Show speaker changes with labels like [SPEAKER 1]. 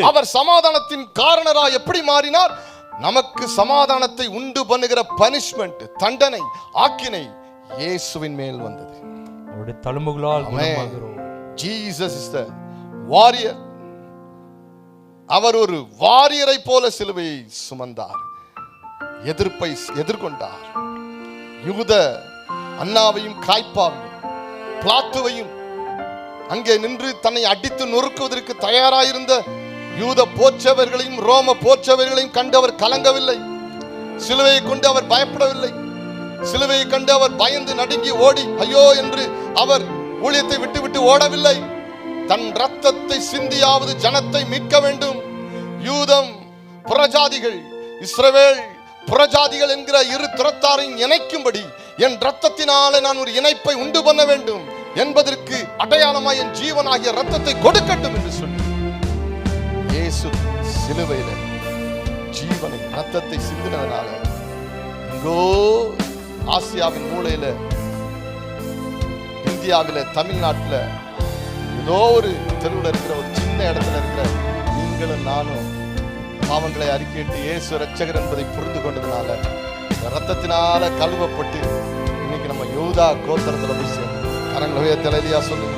[SPEAKER 1] அவர் சமாதானத்தின் காரணராய் எப்படி மாறினார்? நமக்கு சமாதானத்தை உண்டு பண்ணுகிற பனிஷ்மெண்ட், தண்டனை, ஆக்கினை இயேசுவின் மேல் வந்தது.
[SPEAKER 2] அவருடைய தழும்புகளால் குணமாகிறோம்.
[SPEAKER 1] Jesus is the warrior. அவர் ஒரு வாரியரை போல சிலுவையை சுமந்தார், எதிர்ப்பை எதிர்கொண்டார். யூத அன்னாவையும் காய்பாவையும் பிளாத்துவையும் அங்கே நின்று தன்னை அடித்து நொறுக்குவதற்கு தயாராயிருந்த யூத போர்ச்சவர்களையும் ரோம போர்ச்சவர்களையும் கண்டு அவர் கலங்கவில்லை. சிலுவையை கொண்டு அவர் பயப்படவில்லை. சிலுவையை கண்டு அவர் பயந்து நடுங்கி ஓடி ஐயோ என்று அவர் ஊழியத்தை விட்டு விட்டு ஓடவில்லை. தன் ரத்தத்தை சிந்தியாவது ஜனத்தை மீட்க வேண்டும். யூதம் புறஜாதிகள், இஸ்ரவேல் புறஜாதிகள் என்கிற இரு துரத்தாரையும் இணைக்கும்படி என் ரத்தத்தினாலே நான் ஒரு இணைப்பை உண்டு பண்ண வேண்டும் என்பதற்கு அடையாளமாய் என் ஜீவனாகிய ரத்தத்தை கொடுக்கட்டும் என்று சொல்லி இயேசு சிலுவையில ஜீவனை ரத்தத்தை சிந்தினதனால இங்கோ ஆசியாவின் மூலையில, இந்தியாவில, தமிழ்நாட்டுல ஏதோ ஒரு தெருவில் இருக்கிற ஒரு சின்ன இடத்துல இருக்கிற நீங்களும் நானும் பாவங்களை அறிக்கையிட்டு இயேசு இரட்சகர் என்பதை புரிந்து கொண்டதுனால ரத்தத்தினால கழுவப்பட்டு இன்னைக்கு நம்ம யூதா கோத்திரத்துல போய் சேர்ந்தோம். கரங்களை உயர்த்தி அல்லேலூயா சொல்லுங்க.